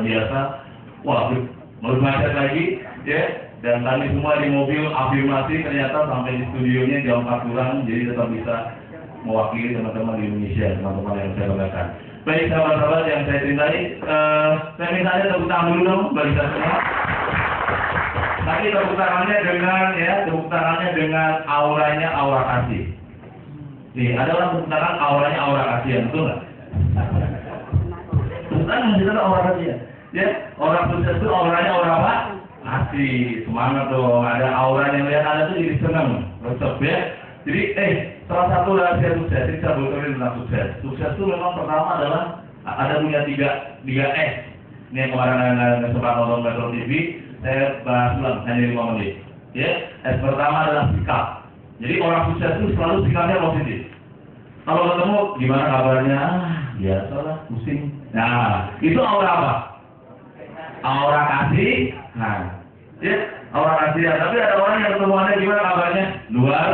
biasa, wah mau macet lagi, ya. Dan kami semua di mobil afirmasi, ternyata sampai di studionya jam 4 kurang, jadi tetap bisa mewakili teman-teman di Indonesia, teman-teman yang saya banggakan. Baik sahabat-sahabat yang saya cintai, saya minta tepuk tangan dulu dong bagi kita semua. Tapi tepuk tangannya dengan auranya aura kasih. Nih, ada orang tepuk tangan auranya aura kasih, betul nggak? Tepuk tangan kita aura kasih ya. Orang sukses itu auranya aura apa? Kasih, semangat dong. Ada aura yang lihat Anda tuh jadi senang, resep ya. Jadi salah satu rahasia sukses, ini saya bocorin tentang sukses. Sukses itu memang pertama adalah ada punya tiga S. Ini yang kemarin Anda sempat nonton Metro TV, saya bahas ulang hanya 5 menit. Ya, S pertama adalah sikap. Jadi orang sukses itu selalu sikapnya positif. Kalau ketemu gimana kabarnya? Biasalah, pusing. Nah, itu aura apa? Aura kasih. Nah, ya, aura kasih ya. Tapi ada orang yang ketemuannya gimana kabarnya? Luar.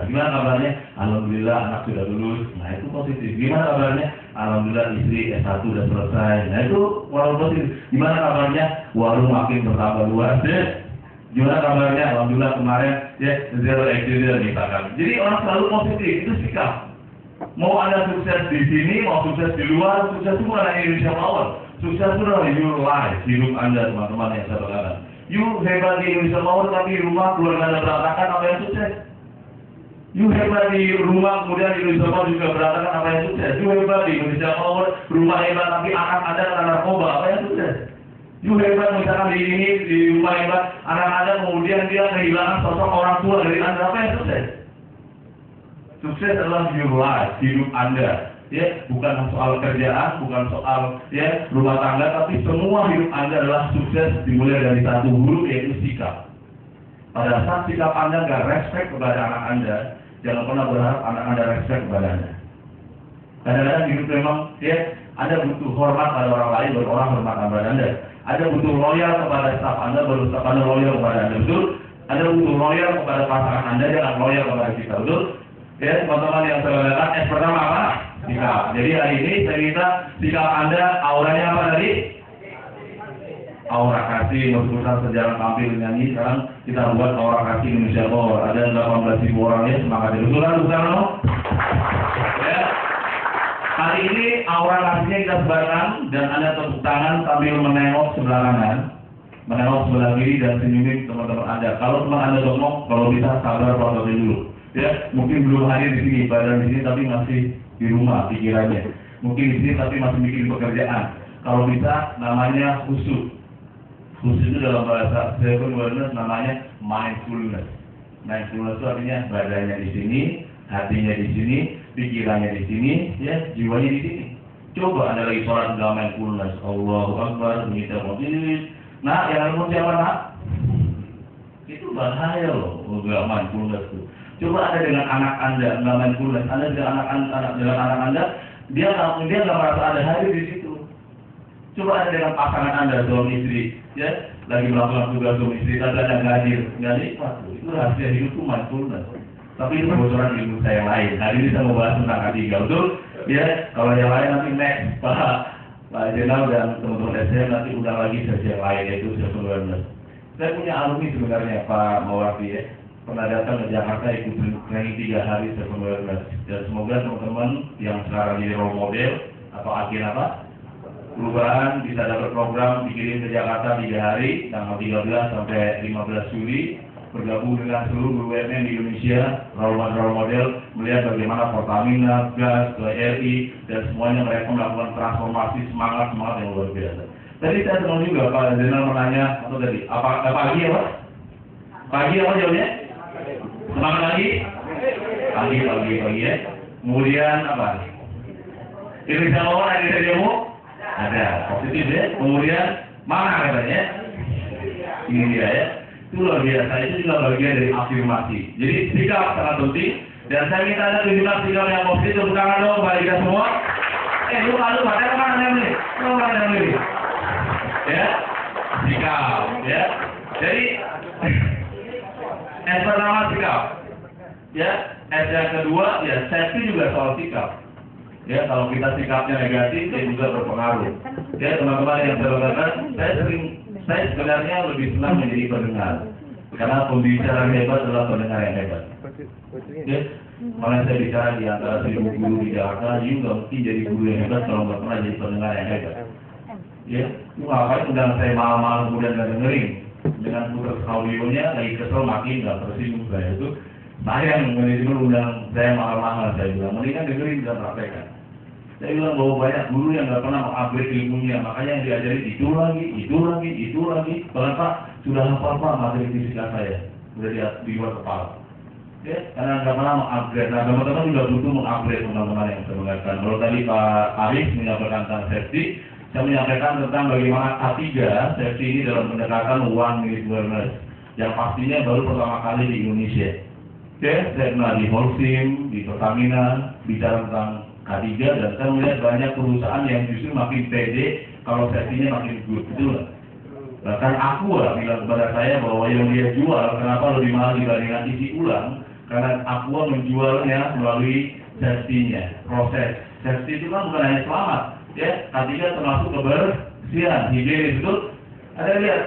Gimana kabarnya? Alhamdulillah anak sudah lulus. Nah itu positif. Gimana kabarnya? Alhamdulillah istri S1 sudah selesai. Nah itu walaupun positif. Gimana kabarnya? Warung makin bertambah luas. Ya. Gimana kabarnya? Alhamdulillah kemarin ya zero accident misalkan. Jadi orang selalu positif. Itu sikap. Mau Anda sukses di sini, mau sukses di luar, sukses itu bukan hanya Indonesia Power. Sukses itu adalah your life, hidup Anda teman-teman yang saya banggakan. You hebat di Indonesia Power tapi rumah keluarga Anda berantakan, apa yang sukses? You hebat di rumah, kemudian di Indonesia Power juga berantakan, apa yang sukses? You hebat di Indonesia Power, rumah hebat tapi anak Anda kena narkoba, apa yang sukses? You hebat misalkan di rumah hebat, anak Anda kemudian dia kehilangan sosok orang tua dari Anda, apa yang sukses? Sukses adalah your life, hidup Anda. Ya, bukan soal kerjaan, bukan soal ya rumah tangga, tapi semua hidup Anda adalah sukses dimulai dari satu huruf yaitu sikap. Pada saat sikap Anda nggak respect kepada anak Anda, jangan pernah berharap anak Anda respect kepada Anda. Kadang-kadang hidup memang ya Anda butuh hormat pada orang lain, baru orang hormat kepada Anda. Ada butuh loyal kepada staf Anda, baru staf Anda loyal kepada Anda, betul? Ada butuh loyal kepada pasangan Anda, jangan loyal kepada kita, betul? Ya, teman-teman yang saya banggakan, S pertama apa? Sikap. Jadi hari ini saya minta sikap Anda, auranya apa tadi? Aura kasih, meskipun sejarah tampil nyanyi, sekarang kita buat aura kasih Indonesia Power. Ada 18.000 orangnya, semangatnya. Betul kan? Bukan no? Ya. Hari ini aura kasihnya kita sebarkan, dan Anda tepuk tangan sambil menengok sebelah kanan, menengok sebelah kiri, dan senyumin teman-teman Anda. Kalau teman Anda jongkok, kalau bisa sabar prototin dulu. Ya, mungkin belum hadir di sini, badan di sini tapi masih di rumah pikirannya. Mungkin di sini tapi masih bikin pekerjaan. Kalau bisa namanya khusyuk. Khusyuk itu dalam bahasa seven wellness namanya mindfulness. Mindfulness itu artinya badannya di sini, hatinya di sini, pikirannya di sini, ya jiwanya di sini. Coba Anda lagi sholat dalam mindfulness, Allahu Akbar, minta mobil. Nah, yang harus siapa nak? Itu bahaya loh, nggak mindfulness itu. Coba ada dengan anak Anda, nggak mindfulness, Anda dengan anak Anda, dia nggak merasa ada hadir di situ. Coba ada dengan pasangan Anda, suami istri, ya, lagi melakukan tugas suami istri, tapi Anda nggak hadir, nggak nikmat. Itu rahasia hidup itu mindfulness. Tapi itu kebocoran ilmu saya yang lain. Hari ini saya mau bahas tentang ketiga, betul? Ya, kalau yang lain nanti next, Pak Jenal dan teman-teman saya nanti undang lagi sesi yang lain, yaitu sesi wellness. Saya punya alumni sebenarnya, Pak Mawardi, ya. Pernah datang ke Jakarta ikut training 3 hari Seven Wellness. Dan semoga teman-teman yang sekarang jadi role model atau agen apa perubahan bisa dapat program dikirim ke Jakarta 3 hari tanggal 13 sampai 15 Juli, bergabung dengan seluruh BUMN di Indonesia, role model melihat bagaimana Pertamina, Gas, RI dan semuanya mereka melakukan transformasi semangat yang luar biasa. Tadi saya senang juga Pak Zainal menanya atau tadi pagi ya Pak? Pagi apa jawabnya? Semangat pagi ya. Kemudian apa? Indonesia Power ada di demo? Ada, positif ya. Kemudian mana katanya? Ini dia ya. Itu luar biasa. Itu juga bagian dari afirmasi. Jadi sikap sangat penting. Dan saya minta Anda tunjukkan sikap yang positif. Tepuk tangan dong bagi kita semua. Lupa, ada mana yang ini? Ya, sikap ya. Jadi S pertama sikap, ya. S yang kedua, ya safety juga soal sikap. Ya, kalau kita sikapnya negatif, ya juga berpengaruh. Ya, teman-teman yang saya katakan, saya sebenarnya lebih senang menjadi pendengar. Karena pembicara yang hebat adalah pendengar yang hebat. Ya, makanya saya bicara di antara 1000 guru di Jakarta, you nggak mungkin jadi guru yang hebat kalau nggak pernah jadi pendengar yang hebat. Ya, lu ngapain undang saya malam-malam kemudian nggak dengerin? Dengan putar audionya lagi kesel makin nggak tersinggung saya itu. Saya yang manajemen undang saya malam-malam, saya bilang mendingan dengerin dan praktekkan. Saya bilang bahwa banyak guru yang nggak pernah mengupgrade ilmunya, makanya yang diajari itu lagi. Bahkan Pak sudah hafal Pak materi fisika saya, sudah di luar kepala. Ya, karena nggak pernah mengupgrade. Nah, teman-teman juga butuh mengupgrade teman-teman yang saya mengajarkan. Kalau tadi Pak Arif menyampaikan tentang safety, saya menyampaikan tentang bagaimana K3 safety ini dalam pendekatan one minute learners yang pastinya baru pertama kali di Indonesia. Oke, saya pernah di Holcim, di Pertamina, bicara tentang K3 dan saya melihat banyak perusahaan yang justru makin pede kalau safety-nya makin good, betul nggak? Bahkan Aqua bilang kepada saya bahwa yang dia jual kenapa lebih mahal dibandingkan isi ulang, karena Aqua menjualnya melalui safety-nya, proses. Safety itu kan bukan hanya selamat, ya, K3 termasuk kebersihan, higienis, betul? Ada lihat,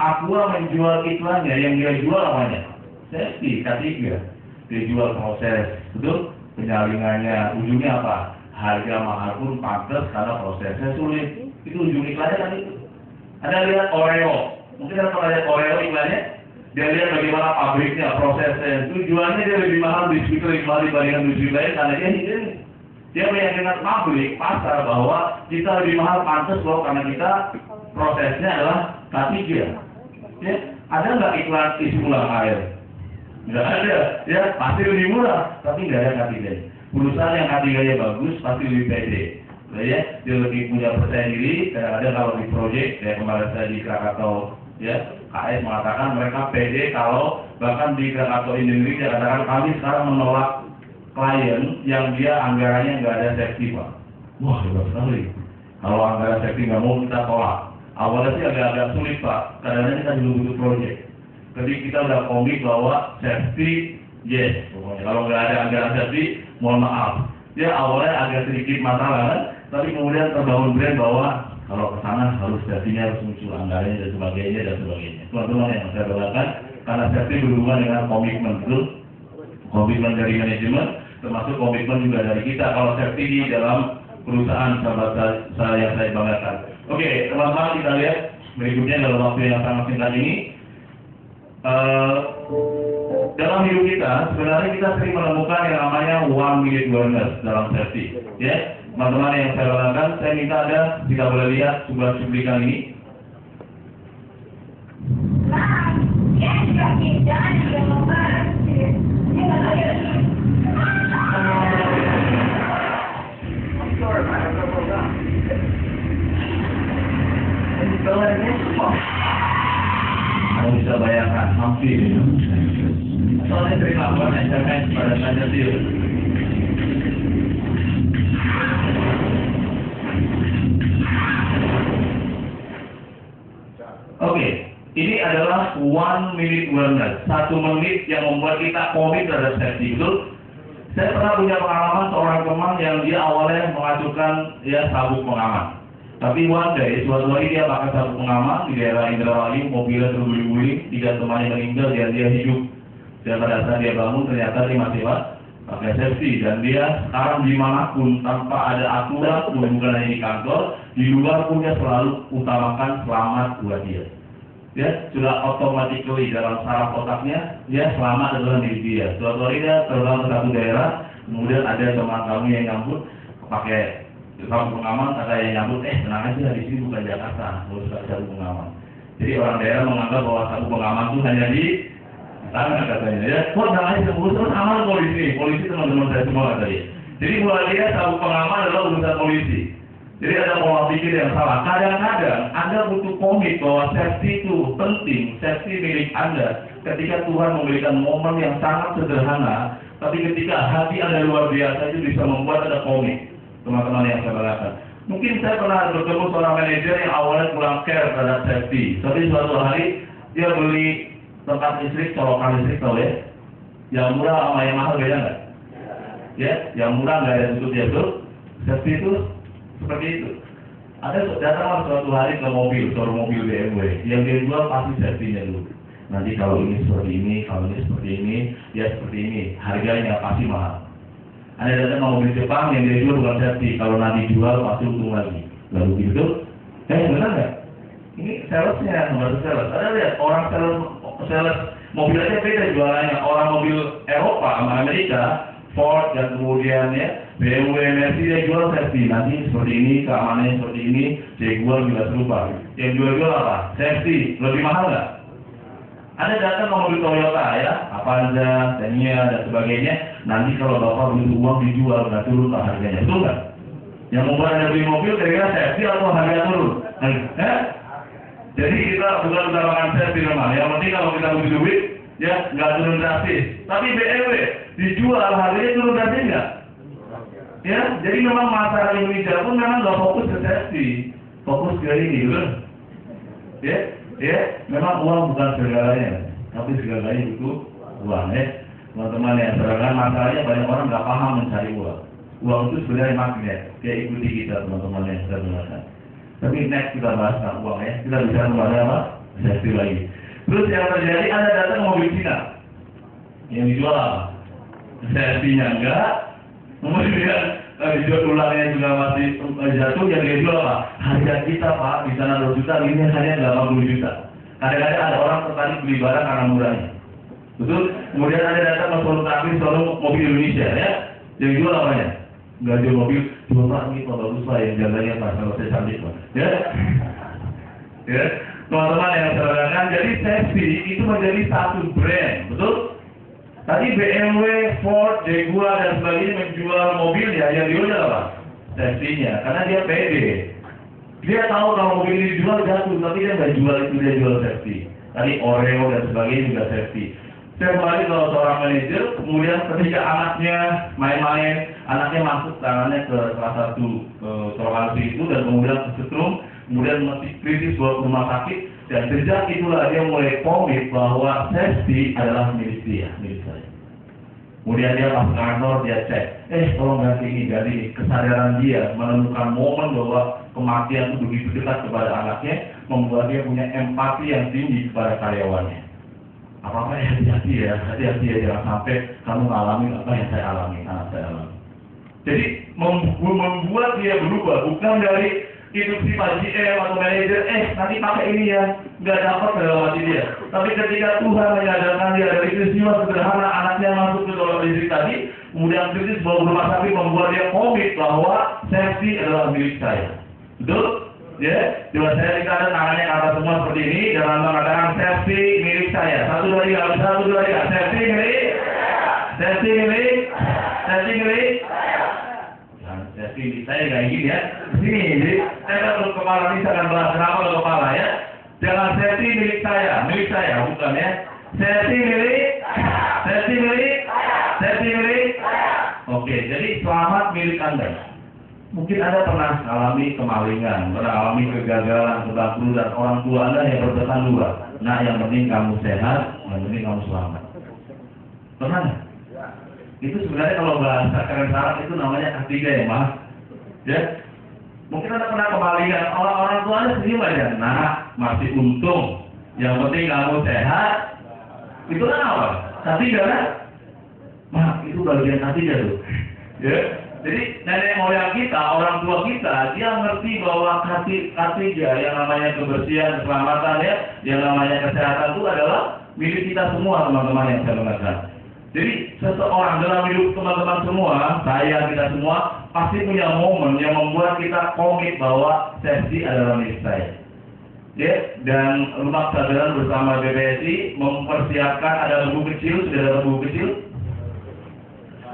Aqua menjual iklannya, yang dia jual apanya? Safety, K3. Dia jual proses, betul? Penyalingannya, ujungnya apa? Harga mahal pun pantas karena prosesnya sulit. Itu ujung iklannya kan itu. Ada lihat Oreo, mungkin ada pernah lihat Oreo iklannya? Dia lihat bagaimana pabriknya, prosesnya. Tujuannya dia lebih mahal biskuit lebih mahal dibandingkan biskuit lain karena dia higienis. Dia meyakinkan pabrik, pasar bahwa kita lebih mahal pantas loh karena kita prosesnya adalah K3. Ya, ada nggak iklan isi ulang air? Nggak ada, ya pasti lebih murah, tapi nggak ada K3. Perusahaan yang K3-nya bagus pasti lebih pede, ya dia lebih punya percaya diri. Kadang-kadang kalau di proyek, kayak kemarin saya di Krakatau, ya KS mengatakan mereka pede kalau bahkan di Krakatau Engineering dia katakan kami sekarang menolak klien yang dia anggarannya nggak ada safety Pak. Wah hebat sekali. Kalau anggaran safety nggak mau kita tolak. Awalnya sih agak-agak sulit Pak, kadang-kadang kita juga butuh proyek. Jadi kita udah komit bahwa safety, yes, pokoknya kalau nggak ada anggaran safety, mohon maaf. Ya awalnya agak sedikit masalah kan, tapi kemudian terbangun brand bahwa kalau ke sana harus safety-nya harus muncul anggarannya dan sebagainya. Teman-teman yang saya katakan, karena safety berhubungan dengan komitmen, betul? Komitmen dari manajemen, termasuk komitmen juga dari kita. Kalau safety di dalam perusahaan sahabat saya yang saya banggakan. Oke, teman-teman kita lihat berikutnya dalam waktu yang sangat singkat ini. Dalam hidup kita, sebenarnya kita sering menemukan yang namanya one minute learners dalam safety. Ya, teman-teman yang saya katakan, saya minta ada, jika boleh lihat sebuah cuplikan ini. Kamu bisa bayangkan hampir soalnya sering lakukan SMS pada saja sih. Oke, ini adalah one minute learner, 1 menit yang membuat kita komit terhadap safety, betul? Saya pernah punya pengalaman seorang teman yang dia awalnya mengajukan ya sabuk pengaman. Tapi one day, suatu hari dia pakai sabuk pengaman di daerah Indramayu, mobilnya terguling-guling, 3 temannya meninggal dan dia hidup. Dan pada saat dia bangun ternyata dia masih pakai safety dan dia sekarang dimanapun tanpa ada aturan pun, bukan hanya di kantor, di luar pun dia selalu utamakan selamat buat dia. Ya, sudah automatically dalam saraf otaknya, dia selamat adalah diri dia. Suatu hari dia terbang ke satu daerah, kemudian ada teman kami yang nyambut pakai sabuk pengaman, kata yang nyambut, tenang aja di sini bukan Jakarta, harus pakai sabuk pengaman. Jadi orang daerah menganggap bahwa sabuk pengaman itu hanya di tangan katanya. Ya, kok tenang aja, urusan aman kok di sini. Polisi teman-teman saya semua katanya. Jadi mulai dia sabuk pengaman adalah urusan polisi. Jadi ada pola pikir yang salah. Kadang-kadang Anda butuh komit bahwa safety itu penting, safety milik Anda. Ketika Tuhan memberikan momen yang sangat sederhana, tapi ketika hati Anda luar biasa itu bisa membuat Anda komit. Teman-teman yang saya banggakan. Mungkin saya pernah bertemu seorang manajer yang awalnya kurang care terhadap safety. Tapi suatu hari dia beli tempat listrik, colokan listrik tahu ya. Yang murah sama yang mahal beda nggak? Ya, yang murah nggak ada tutupnya, betul? Safety itu seperti itu. Ada datang suatu hari ke showroom mobil BMW, yang dia jual pasti safety-nya dulu. Nanti kalau ini seperti ini, kalau ini seperti ini, ya seperti ini, harganya pasti mahal. Ada datang ke mobil Jepang yang dia jual bukan safety, kalau nanti jual pasti untung lagi. Lalu gitu, benar nggak? Ini salesnya, nomor sales. Ada lihat orang sales mobil aja beda jualannya. Orang mobil Eropa sama Amerika, Ford dan kemudian ya BMW, Mercedes dia jual safety. Nanti seperti ini, keamanannya seperti ini, Jaguar juga serupa. Yang jual apa? Safety. Lebih mahal nggak? Ada datang ke mobil Toyota ya, Avanza, Xenia dan sebagainya. Nanti kalau bapak butuh uang dijual, nggak turun lah harganya, betul nggak? Yang membuat anda beli mobil kira-kira safety atau harga turun? Jadi kita bukan utamakan safety memang. Yang penting kalau kita butuh duit, ya nggak turun drastis. Tapi BMW dijual harganya turun drastis nggak? Ya, jadi memang masyarakat Indonesia pun memang nggak fokus ke safety, fokus ke ini, betul? Ya, memang uang bukan segalanya, tapi segalanya itu uang ya. Teman-teman yang sekarang masalahnya banyak orang nggak paham mencari uang. Uang itu sebenarnya magnet, kayak ikuti kita teman-teman yang saya dengarkan. Tapi next kita bahas tentang uang ya, kita bicara mengenai apa? Safety lagi. Terus yang terjadi ada datang mobil Cina yang dijual apa? Safety-nya enggak, kemudian dijual tulangnya juga masih jatuh, yang dia jual apa? Harga kita pak di sana 2 juta, ini hanya 80 juta. Kadang-kadang ada orang tertarik beli barang karena murahnya, betul? Kemudian ada datang ke showroom mobil Indonesia ya, yang jual apanya? Nggak jual mobil, jual pak ini pak bagus pak, yang jaganya pak kalau saya cantik pak. Ya, teman-teman yang saya katakan, jadi safety itu menjadi satu brand, betul? Tadi BMW, Ford, Jaguar dan sebagainya menjual mobil ya, yang dijual apa? Safety-nya, karena dia pede. Dia tahu kalau mobil ini dijual jatuh, tapi dia nggak jual itu, dia jual safety. Tadi Oreo dan sebagainya juga safety. Saya kembali kalau seorang manajer, kemudian ketika anaknya main-main, anaknya masuk tangannya ke salah satu toleransi itu dan kemudian kesetrum, kemudian masih kritis buat rumah sakit, dan sejak itulah dia mulai komit bahwa safety adalah milik dia, milik saya. Kemudian dia masuk kantor, dia cek, tolong ganti ini, kesadaran dia menemukan momen bahwa kematian itu begitu dekat kepada anaknya, membuat dia punya empati yang tinggi kepada karyawannya. Apa-apa ya, hati-hati ya, jangan sampai kamu mengalami apa yang saya alami, anak saya alami. Jadi membuat dia berubah, bukan dari instruksi Pak GM atau manajer, nanti pakai ini ya, nggak dapat dalam hati dia. Tapi ketika Tuhan menyadarkan dia dari peristiwa sederhana anaknya masuk ke dalam listrik tadi, kemudian kritis bawa rumah sakit, membuat dia komit bahwa safety adalah milik saya. Betul? Ya, coba saya dikatakan tangannya ke atas semua seperti ini, dalam mengatakan safety milik saya. Satu dua tiga, safety milik, safety milik, safety milik. Safety milik saya kayak gini ya. Sini, jadi saya kalau kepala ini saya akan bahas kenapa kalau kepala ya. Jangan safety milik saya, bukan ya. Safety milik, safety milik, safety milik. Oke, jadi selamat milik Anda. Mungkin Anda pernah alami kemalingan, pernah alami kegagalan, kebangkrutan, orang tua Anda yang berpesan dua. Nah, yang penting kamu sehat, yang penting kamu selamat. Pernah nggak? Itu sebenarnya kalau bahasa keren sekarang itu namanya K3 ya, Mas. Ya, mungkin Anda pernah kemalingan, orang tua Anda senyum aja. Nah, masih untung. Yang penting kamu sehat. Itu kan apa? K3 kan? Mah, itu bagian K3 tuh. Ya. Jadi nenek moyang kita, orang tua kita, dia ngerti bahwa K3 yang namanya kebersihan, keselamatan ya, yang namanya kesehatan itu adalah milik kita semua, teman-teman yang saya katakan. Jadi seseorang dalam hidup teman-teman semua, saya, kita semua pasti punya momen yang membuat kita komit bahwa safety adalah milik saya. Ya, dan Rumah Kesadaran bersama BPSI mempersiapkan ada buku kecil, sudah ada buku kecil.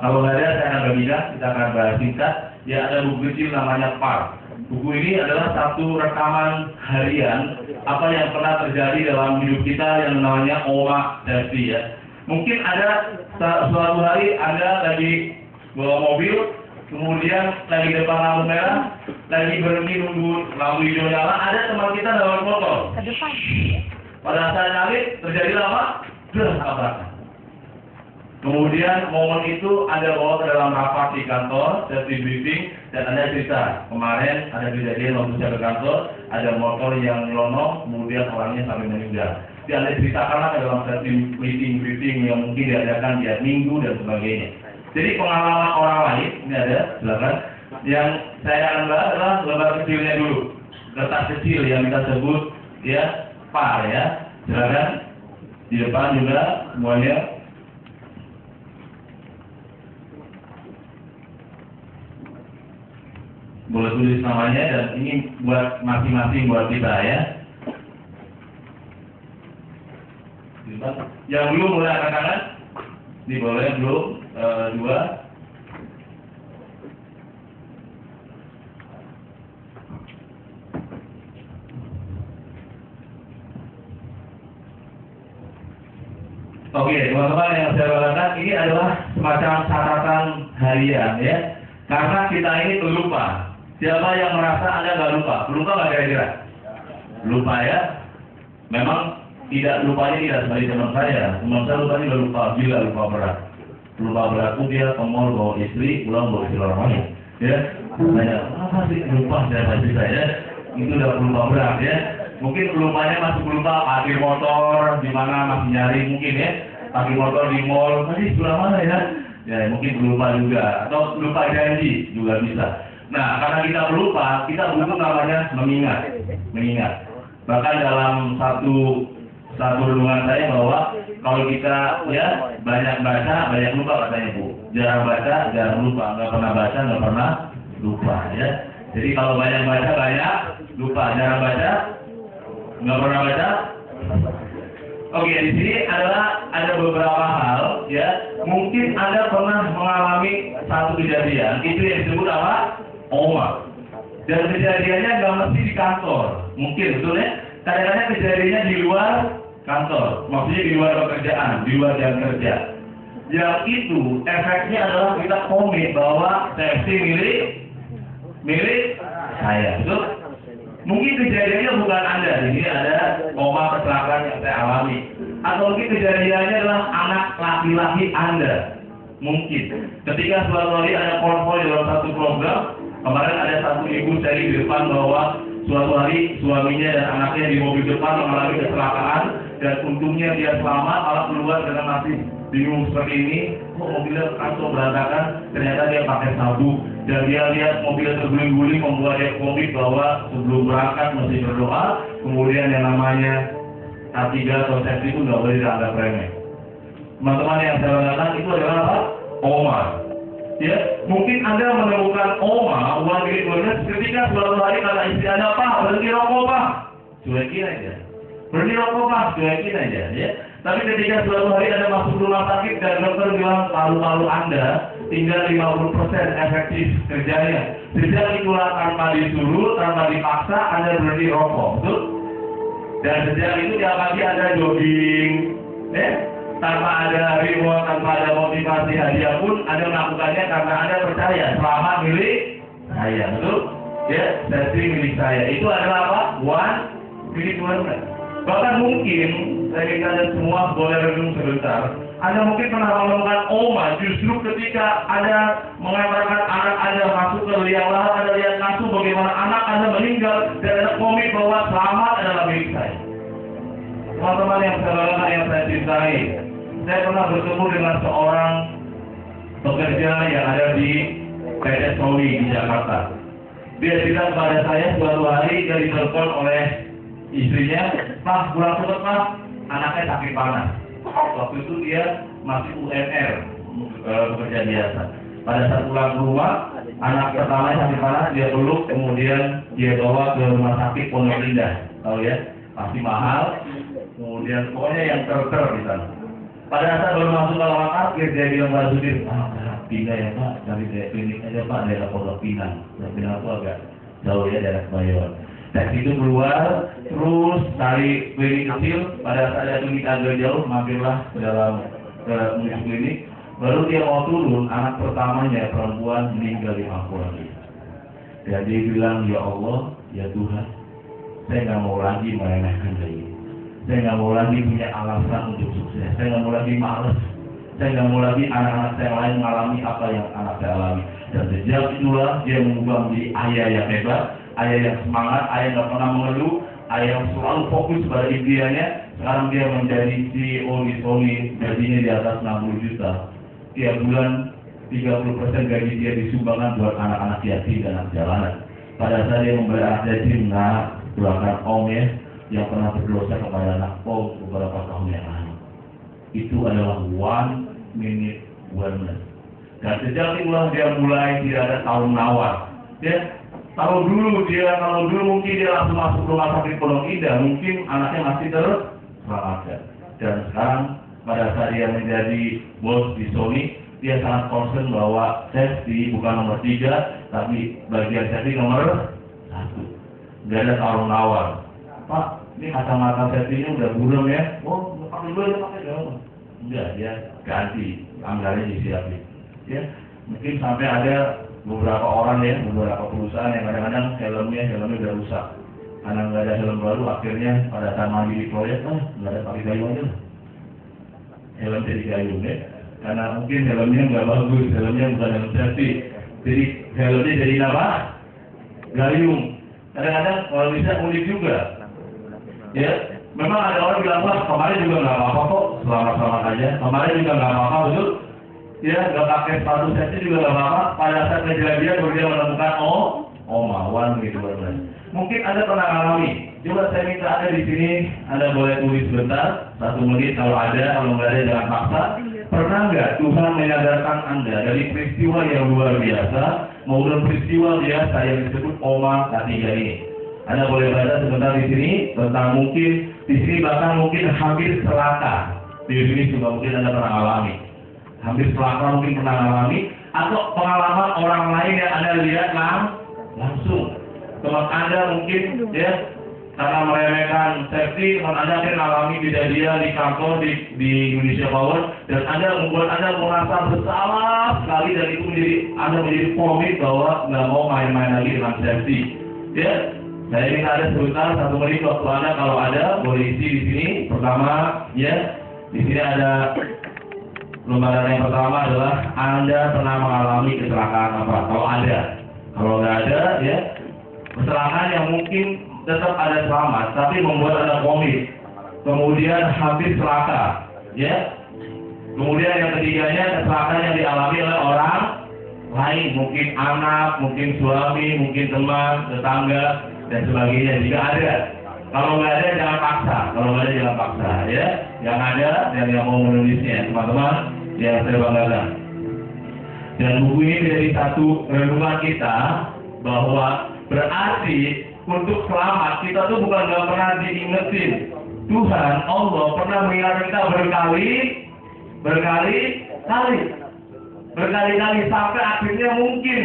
Kalau nggak ada, saya akan bagikan, kita akan bahas singkat. Ya, ada buku kecil namanya PAR. Buku ini adalah satu rekaman harian apa yang pernah terjadi dalam hidup kita yang namanya OMA safety ya. Mungkin ada suatu hari Anda lagi bawa mobil, kemudian lagi depan lampu merah, lagi berhenti nunggu lampu hijau nyala, ada teman kita lewat motor. Ke depan. Pada saat nyalip terjadi apa? Tabrakan. Kemudian momen itu Anda bawa ke dalam rapat di kantor, safety briefing, dan Anda cerita. Kemarin ada kejadian waktu saya ke kantor, ada motor yang nyelonong, kemudian orangnya sampai meninggal. Jadi Anda ceritakanlah ke dalam safety briefing yang mungkin diadakan tiap minggu dan sebagainya. Jadi pengalaman orang lain, ini ada, silakan. Yang saya akan bahas adalah lembar kecilnya dulu. Kertas kecil yang kita sebut, ya, par ya. Silakan. Di depan juga semuanya. Boleh tulis namanya dan ini buat masing-masing buat kita ya. Yang belum boleh angkat tangan. Ini boleh belum 2. Oke, teman-teman yang saya katakan ini adalah semacam catatan harian ya. Karena kita ini pelupa. Siapa yang merasa Anda nggak lupa? Lupa nggak kira-kira? Lupa ya. Memang tidak lupanya tidak seperti teman saya. Teman saya lupanya udah lupa, gila lupa berat. Lupa berat pun dia ke mall bawa istri, pulang bawa istri orang lain. Ya, banyak apa sih lupa saya? Itu udah lupa berat ya. Mungkin lupanya masih lupa parkir motor, di mana masih nyari mungkin ya. Parkir motor di mall, tadi sebelah mana ya? Ya mungkin lupa juga atau lupa janji juga bisa. Nah, karena kita lupa, kita butuh namanya mengingat. Bahkan dalam satu renungan saya bahwa kalau kita ya banyak baca, banyak lupa katanya Bu. Jarang baca, jarang lupa. Nggak pernah baca, nggak pernah lupa ya. Jadi kalau banyak baca, banyak lupa. Jarang baca, nggak pernah baca. Oke, di sini ada beberapa hal ya. Mungkin Anda pernah mengalami satu kejadian, itu yang disebut apa? OMA. Dan kejadiannya nggak mesti di kantor, mungkin betul ya. Kadang-kadang kejadiannya di luar kantor, maksudnya di luar pekerjaan, di luar jam kerja. Yang itu efeknya adalah kita komit bahwa safety milik saya, betul? Mungkin kejadiannya bukan Anda, ini ada OMA kecelakaan yang saya alami. Atau mungkin kejadiannya adalah anak laki-laki Anda. Mungkin ketika suatu hari ada konvoy dalam satu program. Kemarin ada satu ibu dari di depan bahwa suatu hari suaminya dan anaknya di mobil depan mengalami kecelakaan dan untungnya dia selamat, malah keluar dengan masih bingung seperti ini. Kok mobilnya kacau berantakan? Ternyata dia pakai sabuk dan dia lihat mobilnya terguling-guling, membuat dia komit bahwa sebelum berangkat mesti berdoa. Kemudian yang namanya K3 atau safety itu nggak boleh dianggap remeh. Teman-teman yang saya katakan itu adalah apa? OMA. Ya, mungkin Anda menemukan OMA, uang milik bonus, ketika suatu hari kata istri Anda, Pak, berhenti rokok, Pak. Cuekin aja. Berhenti rokok, Pak, cuekin aja. Ya. Tapi ketika suatu hari Anda masuk rumah sakit dan dokter bilang paru-paru Anda tinggal 50% efektif kerjanya. Sejak itulah tanpa disuruh, tanpa dipaksa, Anda berhenti rokok. Betul? Dan sejak itu tiap pagi Anda jogging. Tanpa ada reward, tanpa ada motivasi hadiah pun Anda melakukannya karena Anda percaya selamat milik saya, betul? Ya, safety milik saya. Itu adalah apa? One milik Tuhan. Bahkan mungkin saya minta Anda semua boleh renung sebentar. Anda mungkin pernah melakukan OMA justru ketika Anda mengatakan anak Anda masuk ke liang lahat, Anda lihat langsung bagaimana anak Anda meninggal dan Anda komit bahwa selamat adalah milik saya. Teman-teman yang saya cintai, saya pernah bertemu dengan seorang pekerja yang ada di PT Soli di Jakarta. Dia cerita kepada saya suatu hari dia ditelepon oleh istrinya, Pak, pulang cepat Pak, anaknya sakit panas. Waktu itu dia masih UMR, bekerja biasa. Pada saat pulang ke rumah, anak pertama sakit panas, dia peluk, kemudian dia bawa ke rumah sakit Pondok Indah. Tahu ya, pasti mahal. Kemudian pokoknya yang ter di sana. Pada saat baru masuk ke ruang parkir, dia bilang pada supir, pindah ya Pak, dari klinik aja Pak, daerah Pondok Pinang. Pondok Pinang itu agak jauh ya, daerah Kebayoran. Dari situ keluar, terus cari klinik kecil. Pada saat ada klinik agak jauh, mampirlah ke dalam menuju klinik. Baru dia mau turun, anak pertamanya perempuan meninggal di mangkuk lagi. Dan dia bilang, ya Allah, ya Tuhan, saya nggak mau lagi meremehkan ini. Saya nggak mau lagi punya alasan untuk sukses. Saya nggak mau lagi males. Saya nggak mau lagi anak-anak saya lain mengalami apa yang anak saya alami. Dan sejak itulah dia mengubah menjadi ayah yang hebat, ayah yang semangat, ayah yang nggak pernah mengeluh, ayah yang selalu fokus pada impiannya. Sekarang dia menjadi CEO di Sony, gajinya di atas 60 juta. Tiap bulan 30% gaji dia disumbangkan buat anak-anak yatim dan anak jalanan. Pada saat dia membayar yatim, doakan Om ya, yang pernah berdosa kepada anak Om beberapa tahun yang lalu. Itu adalah 1 minute wellness. Dan sejak itulah dia mulai tidak ada tahun-nawar. Kalau dulu mungkin dia langsung masuk rumah sakit Pondok Indah, mungkin anaknya masih terselamatkan. Dan sekarang pada saat dia menjadi bos di Sony, dia sangat concern bahwa safety bukan nomor 3, tapi bagian safety nomor 1. Gak ada tawar-nawar. Pak, ini kacamata safety-nya udah buram ya. Oh, pakai dulu, pakai dong. Enggak, dia ganti, anggarannya disiapin. Ya, mungkin sampai ada beberapa orang ya, beberapa perusahaan yang kadang-kadang helmnya udah rusak. Karena nggak ada helm baru, akhirnya pada saat mandi di proyek, nggak ada pakai kayu aja. Helm jadi kayu ya. Karena mungkin helmnya nggak bagus, helmnya bukan helm safety. Jadi helmnya jadi apa? Gayung. Kadang-kadang kalau bisa unik juga. Ya, memang ada orang bilang, wah kemarin juga nggak apa-apa kok, selamat-selamat aja. Kemarin juga nggak apa-apa, betul? Ya, nggak pakai sepatu safety juga nggak apa-apa. Pada saat kejadian baru dia menemukan, mawan gitu benar. Mungkin Anda pernah alami. Coba saya minta Anda di sini, Anda boleh tulis sebentar, 1 menit kalau ada, kalau nggak ada jangan paksa. Pernah nggak Tuhan menyadarkan Anda dari peristiwa yang luar biasa, maupun peristiwa biasa yang disebut Oma K3 ini? Anda boleh baca sebentar di sini tentang mungkin di sini bahkan mungkin hampir celaka. Di sini juga mungkin Anda pernah alami. Hampir celaka mungkin pernah alami, atau pengalaman orang lain yang Anda lihat langsung. Teman Anda mungkin ya karena meremehkan safety, teman Anda akan mengalami kejadian di kantor di Indonesia Power, dan membuat Anda merasa bersalah sekali, dan itu menjadi komit bahwa nggak mau main-main lagi dengan safety. Ya, saya ingin ada sebentar 1 menit waktu Anda kalau ada boleh isi di sini. Pertama, ya di sini ada lembaran yang pertama adalah Anda pernah mengalami kecelakaan apa? Kalau nggak ada, ya kecelakaan yang mungkin tetap ada selamat, tapi membuat Anda komit. Kemudian hampir celaka, ya. Kemudian yang ketiganya kecelakaan yang dialami oleh orang lain, mungkin anak, mungkin suami, mungkin teman, tetangga, dan sebagainya. Jika ada, kalau nggak ada jangan paksa, ya. Yang ada dan yang mau menulisnya, teman-teman, yang saya banggakan. Dan buku ini menjadi satu renungan kita bahwa berarti untuk selamat kita tuh bukan nggak pernah diingetin. Tuhan Allah pernah mengingatkan kita berkali-kali sampai akhirnya mungkin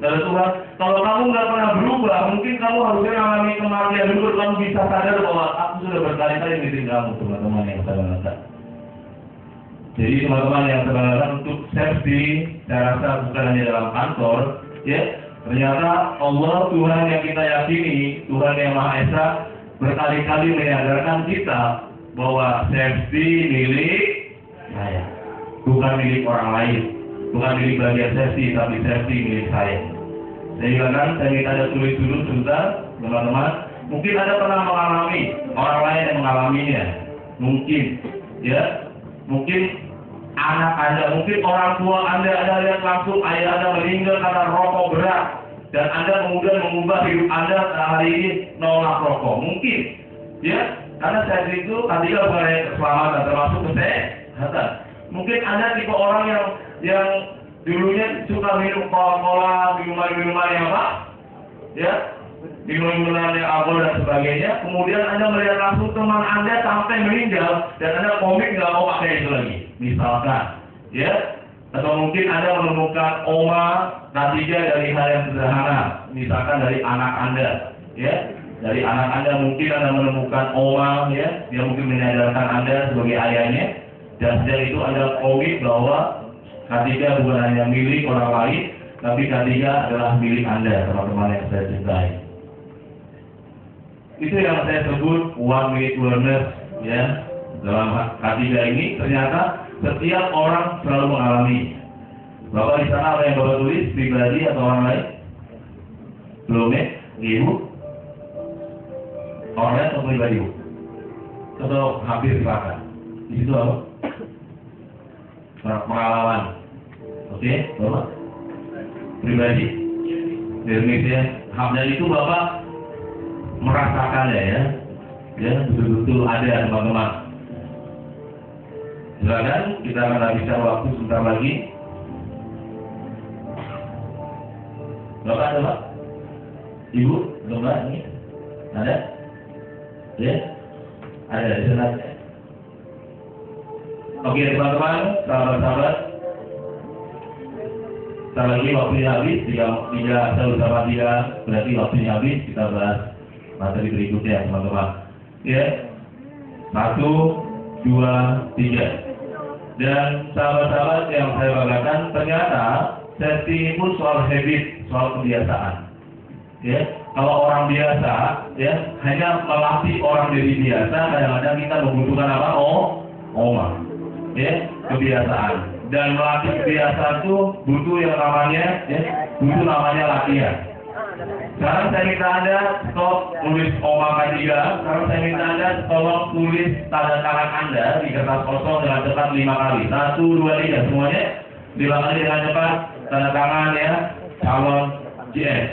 dari Tuhan, kalau kamu nggak pernah berubah, mungkin kamu harusnya mengalami kematian dulu, kamu bisa sadar bahwa aku sudah berkali-kali ngingetin kamu, teman-teman yang saya banggakan. Jadi teman-teman yang saya banggakan, untuk safety, saya rasa bukan hanya dalam kantor, ya. Ternyata Allah, Tuhan yang kita yakini, Tuhan yang Maha Esa, berkali-kali menyadarkan kita bahwa safety milik saya, bukan milik orang lain, bukan milik bagian safety, tapi safety milik saya. Saya minta ada tulis dulu sebentar, teman-teman. Mungkin Anda pernah mengalami, orang lain yang mengalaminya, mungkin, ya, mungkin anak Anda, mungkin orang tua Anda lihat langsung ayah Anda meninggal karena rokok berat, dan Anda kemudian mengubah hidup Anda hari ini nolak rokok, mungkin, ya, karena saya itu tadi bukan hanya keselamatan, termasuk kesehatan. Mungkin Anda tipe orang yang dulunya suka minum Coca-Cola, minuman yang apa, ya, minuman yang alkohol dan sebagainya. Kemudian Anda melihat langsung teman Anda sampai meninggal, dan Anda komit nggak mau pakai itu lagi, misalkan, ya. Atau mungkin Anda menemukan Oma K3 dari hal yang sederhana, misalkan dari anak Anda, ya. Dari anak Anda mungkin Anda menemukan Oma, ya, dia mungkin menyadarkan Anda sebagai ayahnya, dan sejak itu Anda komit bahwa K3 bukan hanya milik orang lain, tapi K3 adalah milik Anda, teman-teman yang saya cintai. Itu yang saya sebut 1 minute wellness, ya. Dalam K3 ini ternyata Setiap orang selalu mengalami. Bapak di sana apa yang Bapak tulis, pribadi atau orang lain? Belum ya? Ibu? Orang lain atau pribadi Bu? Atau hampir sepakat? Di situ apa? Pengalaman. Oke, Bapak? Pribadi. Indonesia. Dan itu Bapak merasakannya ya. Ya, betul-betul ada teman-teman. Silakan, kita akan habiskan waktu sebentar lagi. Bapak ada Pak? Ibu? Belum Pak? Ini? Ada? Ya? Ada di sana. Oke teman-teman, sahabat-sahabat. Sebentar lagi waktunya habis, 3 sama 3 berarti waktunya habis, kita bahas materi berikutnya teman-teman. Ya, 1, 2, 3. Dan sahabat-sahabat yang saya banggakan, ternyata sesi ini pun soal habit, soal kebiasaan. Ya, kalau orang biasa, ya hanya melatih orang jadi biasa, kadang-kadang kita membutuhkan apa? Ya, kebiasaan. Dan melatih kebiasaan itu butuh yang namanya, ya, butuh namanya latihan. Sekarang saya minta Anda stop tulis oma K3. Sekarang saya minta Anda tolong tulis tanda tangan Anda di kertas kosong dengan cepat 5 kali. 1, 2, 3 semuanya 5 kali dengan cepat. Tanda tangan ya calon GS.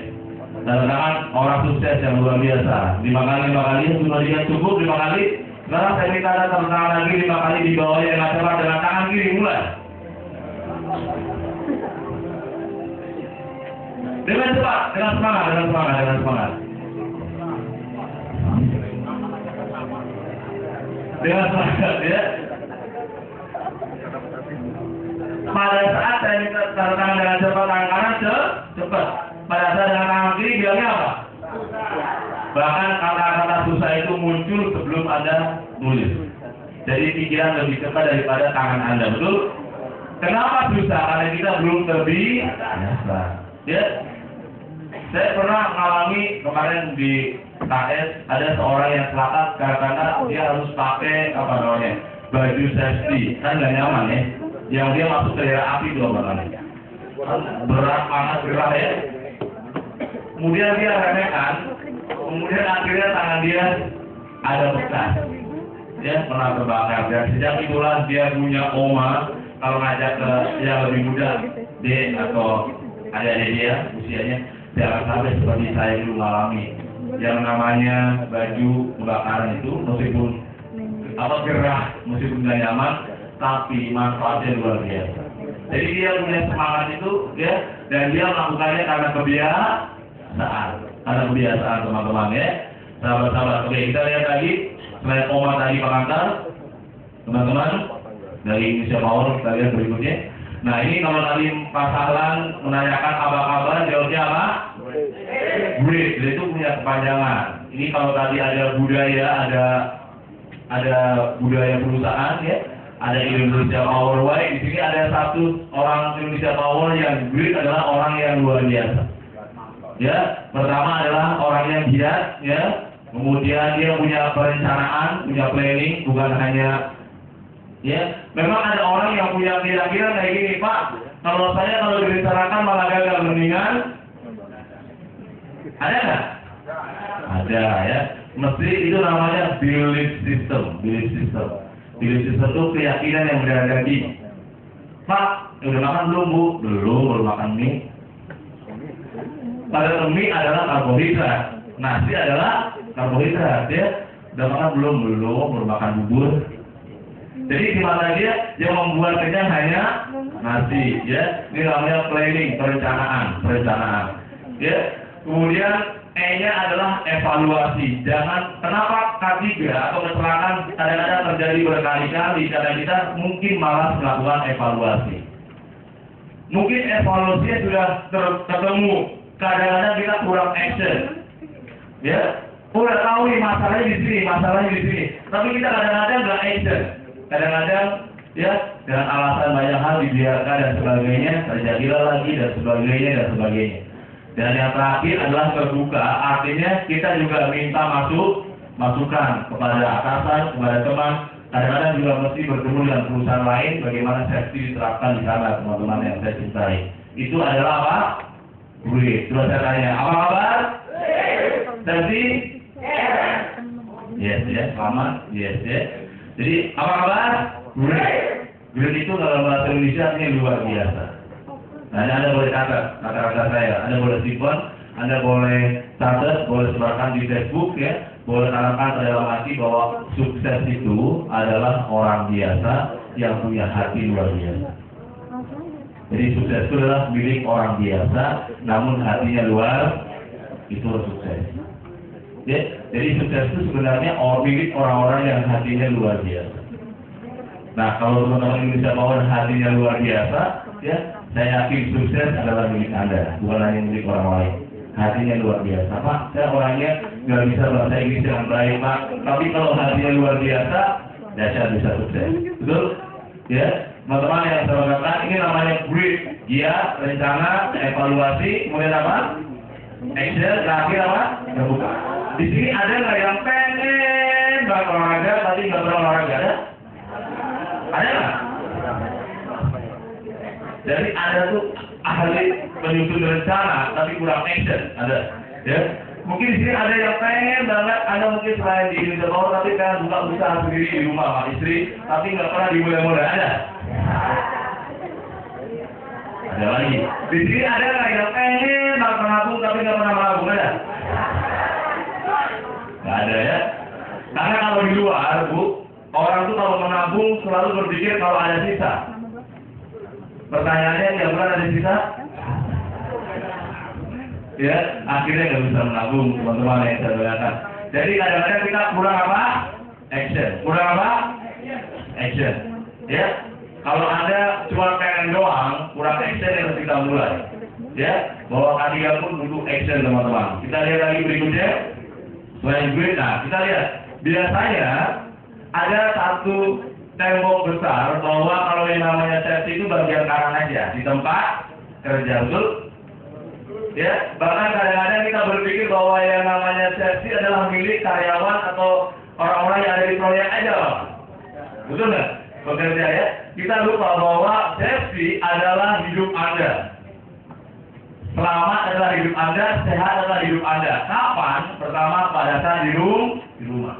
Tanda tangan orang sukses yang luar biasa. 5 kali sudah dia cukup 5 kali. Sekarang saya minta Anda tanda tangan lagi 5 kali di bawahnya dengan cepat dengan tangan kiri mulai. Dengan cepat, dengan semangat ya. Pada saat saya minta tanda tangan dengan cepat, tangan kanan cepat. Pada saat dengan tangan kiri bilangnya apa? Bahkan kata-kata susah itu muncul sebelum Anda nulis. Jadi pikiran lebih cepat daripada tangan Anda, betul? Kenapa susah? Karena kita belum terbiasa. Ya. Saya pernah mengalami kemarin di KS ada seorang yang celaka karena dia harus pakai apa namanya baju safety, kan nggak nyaman ya. Yang dia masuk ke daerah api dua namanya. Berat panas gerah ya. Kemudian dia remehkan, kemudian akhirnya tangan dia ada bekas, ya pernah terbakar. Dan sejak itulah dia punya oma kalau ngajak ke yang lebih muda, D atau adik-adik dia usianya. Jangan sampai seperti saya dulu mengalami yang namanya baju kebakaran itu meskipun gerah, meskipun nggak nyaman, tapi manfaatnya luar biasa. Jadi dia punya semangat itu, ya, dan dia melakukannya karena kebiasaan teman-teman ya, sahabat-sahabat. Oke, kita lihat lagi selain oma tadi pengantar, teman-teman dari Indonesia Power kita lihat berikutnya. Nah ini kalau tadi Pak Sahlan menanyakan apa kabar, jawabnya apa? Great, itu punya kepanjangan. Ini kalau tadi ada budaya, ada budaya perusahaan ya, ada Indonesia Power Way. Di sini ada satu orang Indonesia Power yang great adalah orang yang luar biasa. Ya, pertama adalah orang yang giat, ya. Kemudian dia punya perencanaan, punya planning, bukan hanya ya, memang ada orang yang punya kira-kira kayak gini, Pak. Kalau direncanakan malah gagal, mendingan ada nggak? Ada ya. Mesti itu namanya belief system. Belief system itu keyakinan yang berada di. Pak, udah makan belum Bu? Belum makan mie. Padahal mie adalah karbohidrat, nasi adalah karbohidrat ya. Udah makan belum makan bubur. Jadi di mata dia yang membuat kenyang hanya nasi, ya. Ini namanya planning, perencanaan. Ya. Kemudian E-nya adalah evaluasi. Kenapa K3 atau kecelakaan kadang-kadang terjadi berkali-kali karena kita mungkin malas melakukan evaluasi. Mungkin evaluasinya sudah ketemu, kadang-kadang kita kurang action. Ya. Udah tahu nih masalahnya di sini. Tapi kita kadang-kadang nggak action. Kadang-kadang ya dengan alasan banyak hal dibiarkan dan sebagainya, terjadilah lagi dan sebagainya. Dan yang terakhir adalah terbuka, artinya kita juga minta masukan kepada atasan, kepada teman, Kadang-kadang juga mesti bertemu dengan perusahaan lain, bagaimana safety diterapkan di sana, teman-teman yang saya cintai. Itu adalah apa? Great. Terus saya tanya, apa kabar? Safety? Yes, yes, selamat. Yes, yes. Jadi, apa kabar? Great. Great itu dalam bahasa Indonesia ini luar biasa. Nah, Anda boleh catat kata-kata saya, Anda boleh simpan, Anda boleh catat, boleh sebarkan di Facebook ya, boleh tanamkan ke dalam hati bahwa sukses itu adalah orang biasa yang punya hati luar biasa. Jadi sukses itu adalah milik orang biasa, namun hatinya luar, itu sukses. Ya, jadi sukses itu sebenarnya milik orang-orang yang hatinya luar biasa. Nah, kalau teman-teman Indonesia Power hatinya luar biasa, ya, saya yakin sukses adalah milik Anda, bukan hanya milik orang lain. Hatinya luar biasa, Pak. Saya orangnya nggak bisa bahasa Inggris dengan baik, Pak. Tapi kalau hatinya luar biasa, saya bisa sukses. Betul? Ya, teman-teman yang saya katakan, ini namanya brief. Ya, rencana, evaluasi, kemudian apa? Action, terakhir apa? Terbuka. Di sini ada nggak yang pengen banget olahraga, tapi nggak pernah olahraga? Ada nggak? Jadi ada tuh ahli menyusun rencana, tapi kurang action. Ada, ya. Mungkin di sini ada yang pengen banget, Anda mungkin selain di Indonesia Power, tapi kan buka usaha sendiri di rumah sama istri, tapi nggak pernah dimulai-mulai. Ada? Ada lagi. Di sini ada nggak yang pengen banget menabung, tapi nggak pernah menabung? Ada? Nggak ada ya. Karena kalau di luar, Bu, orang tuh kalau menabung selalu berpikir kalau ada sisa. Pertanyaannya, yang bukan ada sisa? Ya, akhirnya nggak bisa menabung, teman-teman yang saya katakan. Jadi kadang-kadang kita kurang apa? Action. Kurang apa? Action. Ya, kalau Anda cuma pengen doang, kurang action yang harus kita mulai. Ya, bahwa kalian pun butuh action, teman-teman. Kita lihat lagi berikutnya. Selain gue, nah kita lihat. Biasanya ada satu tembok besar bahwa kalau yang namanya safety itu bagian kanan aja di tempat kerja, betul? Ya, bahkan kadang-kadang kita berpikir bahwa yang namanya safety adalah milik karyawan atau orang-orang yang ada di proyek aja, Pak. Betul nggak? Bekerja ya. Kita lupa bahwa safety adalah hidup Anda. Selamat adalah hidup Anda, sehat adalah hidup Anda. Kapan? Pertama pada saat di rumah.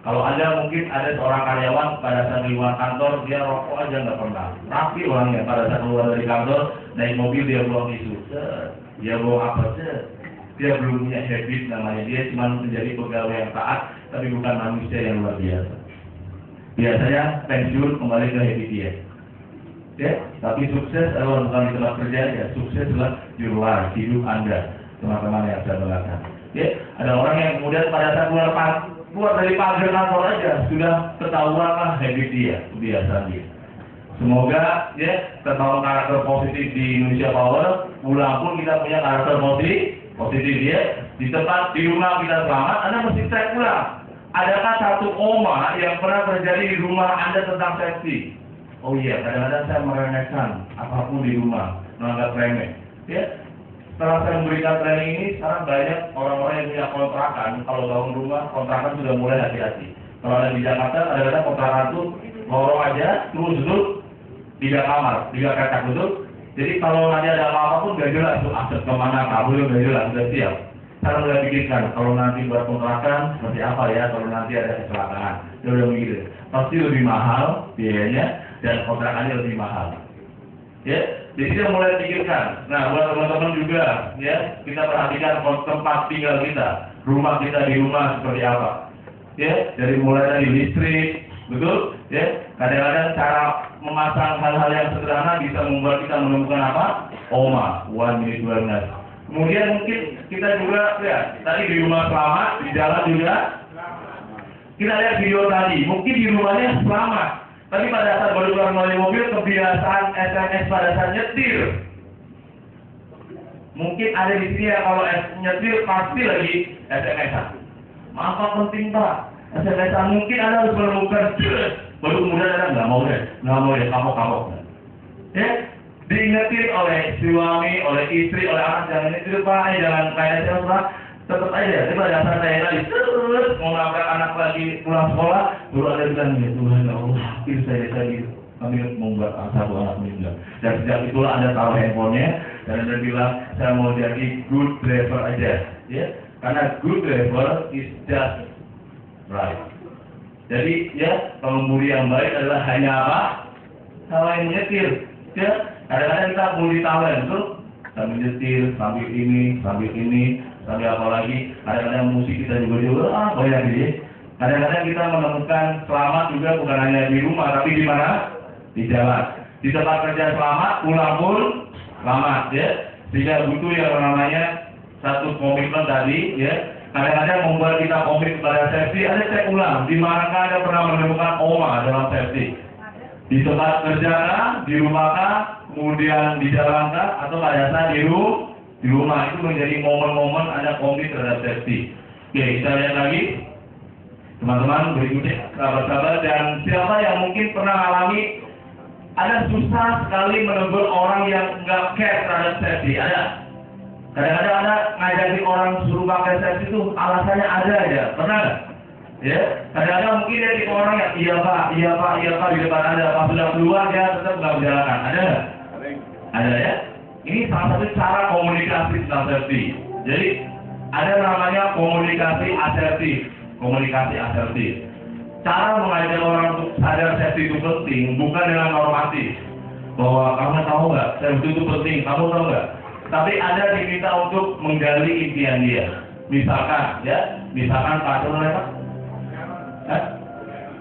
Kalau Anda mungkin ada seorang karyawan pada saat di luar kantor, dia rokok aja nggak pernah. Rapi orangnya pada saat keluar dari kantor, naik mobil dia buang tisu. Dia bawa apa? Dia belum punya habit namanya. Dia cuma menjadi pegawai yang taat, tapi bukan manusia yang luar biasa. Biasanya pensiun kembali ke habit dia. Ya, tapi sukses adalah bukan di tempat kerja ya. Sukses adalah di luar hidup Anda, teman-teman yang saya doakan. Ya, ada orang yang kemudian pada saat keluar dari pagar kantor aja sudah ketahuan lah habit dia, kebiasaan dia. Semoga ya ketahuan karakter positif di Indonesia Power, pulang pun kita punya karakter positif ya. Di tempat di rumah kita selamat, Anda mesti cek pulang. Adakah satu koma yang pernah terjadi di rumah Anda tentang safety? Oh iya, kadang-kadang saya meremehkan apapun di rumah, menganggap remeh. Ya, setelah saya memberikan training ini, sekarang banyak orang-orang yang punya kontrakan. Kalau bangun rumah, kontrakan sudah mulai hati-hati. Kalau ada di Jakarta, kadang-kadang kontrakan itu lorong aja, terus 3 kamar, 3 petak, betul. Jadi kalau nanti ada apa-apa pun gak jelas tuh akses kemana, kabel gak jelas, sudah siap. Saya mulai pikirkan, kalau nanti buat kontrakan seperti apa ya, kalau nanti ada kecelakaan. Dia udah mikir, pasti lebih mahal biayanya dan kontrakannya lebih mahal. Ya, jadi kita mulai pikirkan. Nah, buat teman-teman juga, ya, kita perhatikan tempat tinggal kita, rumah kita di rumah seperti apa. Ya, dari mulai dari listrik, betul? Ya, kadang-kadang cara memasang hal-hal yang sederhana bisa membuat kita menemukan apa? Oma, 1 minute wellness. Kemudian mungkin kita juga, ya, tadi di rumah selamat, di jalan juga. Kita lihat video tadi, mungkin di rumahnya selamat. Tapi pada saat baru keluar melalui mobil, kebiasaan SMS pada saat nyetir. Mungkin ada di sini ya, kalau nyetir pasti lagi SMS-an. Apa penting Pak? SMS-an mungkin Anda harus menemukan, baru kemudian Anda nggak mau deh, kapok. Ya, diingetin oleh suami, oleh istri, oleh anak, jangan nyetir Pak, jangan kayak SMS Pak. Tetap aja, pada saat saya tadi terus mau nabrak anak lagi pulang sekolah, baru ada bilang ya Tuhan ya Allah, hampir saya tadi kami membuat satu anak meninggal. Dan sejak itulah Anda taruh handphonenya dan Anda bilang saya mau jadi good driver aja, ya. Karena good driver is just right. Jadi ya pengemudi yang baik adalah hanya apa? Hal yang menyetir, ya. Kadang-kadang kita multi talent tuh sambil nyetir, sambil ini, sambil apa lagi. Kadang-kadang musik kita juga banyak gitu. Kadang-kadang kita menemukan selamat juga bukan hanya di rumah, tapi di mana? Di jalan. Di tempat kerja selamat, pulang pun selamat, ya. Sehingga butuh yang namanya satu komitmen tadi, ya. Kadang-kadang membuat kita komit kepada safety. Ada cek ulang, di manakah Anda pernah menemukan OMA dalam safety? Di tempat kerja kah, di rumah kah, kemudian di jalan kah, atau pada saat di rumah itu menjadi momen-momen Anda komit terhadap safety. Oke, kita lihat lagi. Teman-teman berikutnya, sahabat-sahabat, dan siapa yang mungkin pernah alami ada susah sekali menegur orang yang nggak care terhadap safety, ada. Kadang-kadang Anda ngajakin orang suruh pakai safety itu alasannya ada aja, pernah nggak? Ya, kadang-kadang mungkin dari orang yang iya pak di depan Anda, pas sudah keluar dia tetap nggak berjalan, ada nggak? Ada ya. Ini salah satu cara komunikasi tentang safety. Jadi ada namanya komunikasi asertif. Cara mengajak orang untuk sadar safety itu penting bukan dengan normatif. Bahwa kamu tahu nggak, safety itu penting, kamu tahu nggak? Tapi ada diminta untuk menggali impian dia. Misalkan Pak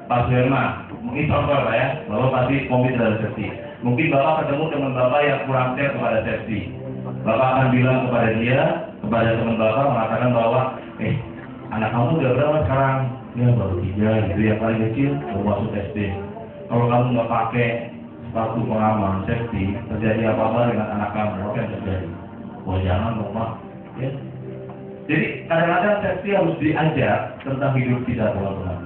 Pak Suherman, ini contoh Pak ya, bahwa pasti komit terhadap safety. Mungkin Bapak ketemu teman Bapak yang kurang care kepada safety. Bapak akan bilang kepada dia, kepada teman Bapak, mengatakan bahwa, anak kamu udah berapa sekarang? Ya baru 3, gitu ya, paling kecil, baru masuk SD. Kalau kamu nggak pakai sepatu pengaman safety, terjadi apa-apa dengan anak kamu, apa yang terjadi? Wah jangan dong Pak. Ya. Jadi kadang-kadang safety harus diajar tentang hidup kita teman-teman.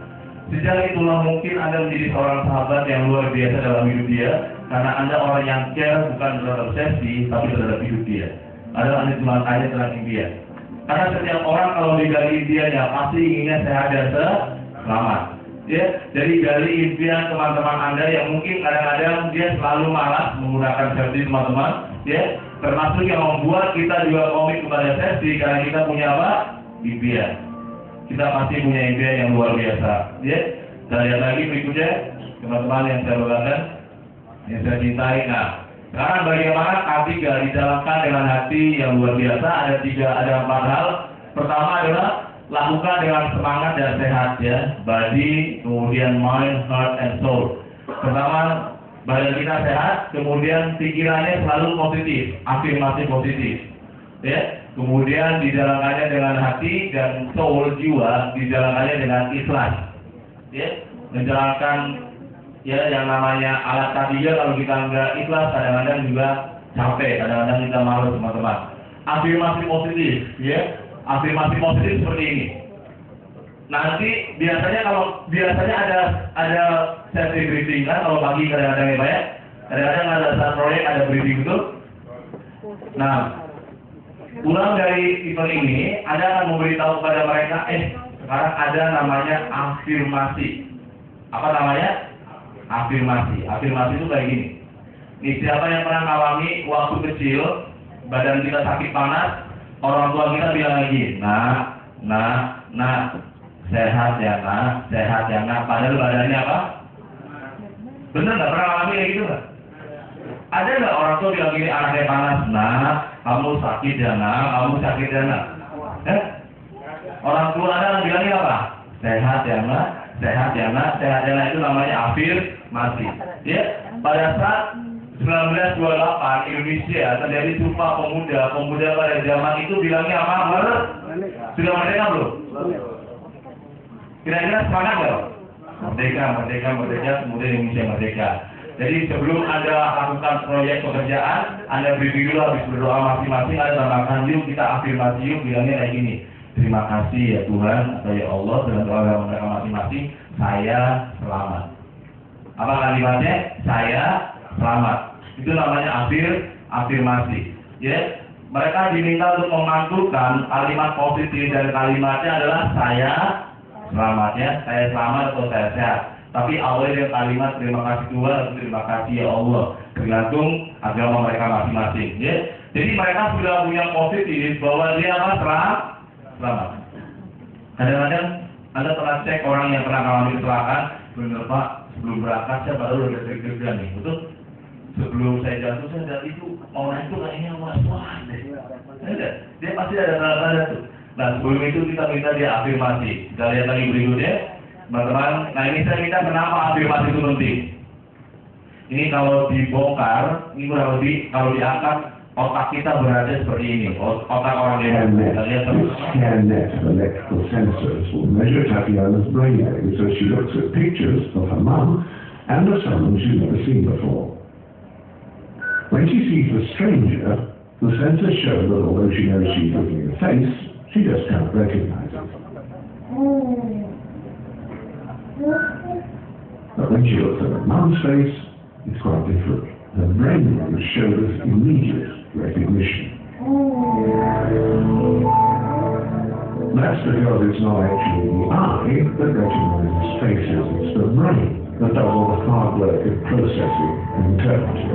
Sejak itulah mungkin Anda menjadi seorang sahabat yang luar biasa dalam hidup dia, karena Anda orang yang care bukan terhadap safety, tapi terhadap hidup dia. Adalah Anda cuma tanya tentang impian. Karena setiap orang kalau digali impiannya pasti inginnya sehat dan selamat. Ya, jadi gali impian teman-teman Anda yang mungkin kadang-kadang dia selalu malas menggunakan safety teman-teman, ya, termasuk yang membuat kita juga komit kepada safety karena kita punya apa? Impian. Kita pasti punya impian yang luar biasa, ya. Kita lihat lagi berikutnya, teman-teman yang saya banggakan, yang saya cintai. Nah, sekarang bagaimana K3 dijalankan dengan hati yang luar biasa? Ada 4 hal. Pertama adalah lakukan dengan semangat dan sehat, ya. Body, kemudian mind, heart, and soul. Pertama, badan kita sehat, kemudian pikirannya selalu positif, afirmasi positif, ya. Kemudian dijalankannya dengan hati dan soul, jiwa dijalankannya dengan ikhlas, ya. Menjalankan ya yang namanya alat tadinya kalau kita nggak ikhlas kadang-kadang juga capek, kadang-kadang kita malu teman-teman. Afirmasi positif, ya. Afirmasi positif seperti ini. Nanti biasanya ada sesi briefing kan kalau pagi kadang-kadang ya Pak ya. Kadang-kadang ada saat proyek ada briefing itu. Nah, pulang dari event ini, Anda akan memberitahu kepada mereka, sekarang ada namanya afirmasi. Apa namanya? Afirmasi. Afirmasi itu kayak gini. Nih, siapa yang pernah mengalami waktu kecil, badan kita sakit panas, orang tua kita bilang lagi, nah, sehat ya nak, padahal badannya apa? Bener nggak pernah alami kayak gitu nggak? Ada nggak orang tua bilang gini, anaknya panas, nah, kamu sakit ya nak, Orang tua Anda bilangnya apa? Sehat ya nak, itu namanya afirmasi. Ya, pada saat 1928 Indonesia terjadi Sumpah Pemuda pada zaman itu bilangnya apa? Sudah merdeka belum? Kira-kira semangat nggak? Merdeka, kemudian Indonesia merdeka. Jadi sebelum Anda lakukan proyek pekerjaan, Anda briefing dulu, habis berdoa masing-masing, Anda tambahkan yuk, kita afirmasi yuk, bilangnya kayak gini. Terima kasih ya Tuhan, atau ya Allah, dengan doa mereka masing-masing, saya selamat. Apa kalimatnya? Saya selamat. Itu namanya afirmasi. Ya. mereka diminta untuk memantulkan kalimat positif, dan kalimatnya adalah saya selamat, ya, saya selamat atau saya sehat. Tapi awalnya dengan kalimat terima kasih Tuhan atau terima kasih ya Allah, tergantung agama mereka masing-masing, ya. Jadi mereka sudah punya positif bahwa dia apa, selamat. Kadang-kadang Anda pernah cek orang yang pernah mengalami kecelakaan, benar Pak, sebelum berangkat saya baru udah deg-degan nih, betul? Sebelum saya jatuh, saya lihat itu orang itu kayaknya was-was deh. Dia pasti ada tanda-tanda tuh. Nah, sebelum itu kita minta dia afirmasi. Kita lihat lagi berikutnya, teman-teman. Nah, ini saya minta kenapa afirmasi itu penting. Ini kalau dibongkar, ini kurang lebih kalau diangkat, otak kita berada seperti ini. Otak orang dewasa. Kita lihat terus. Scan net of electrical sensors will measure Tatiana's brain waves as she looks at pictures of her mum and of someone she's never seen before. When she sees the stranger, the sensors show that although she knows she's looking at a face, she just can't recognize it. But when she looks at her mum's face, it's quite different. Her brain waves show this immediate recognition. That's because it's not actually the eye that recognizes faces, it's the brain that does all the hard work of processing and interpreting.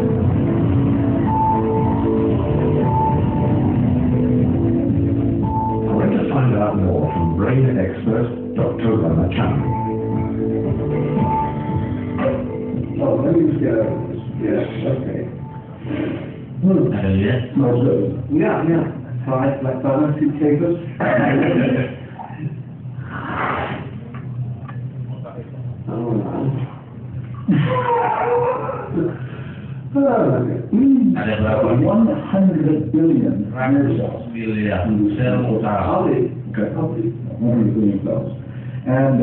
I went to find out more from brain expert Dr. Ramachandran. Oh, let me just get over this. Yes, okay. Ada lihat? Smells good. Yeah. Fried black butter, two capers. Ada berapa? 100 billion 100 miliar sel otak. 100 billion cells. And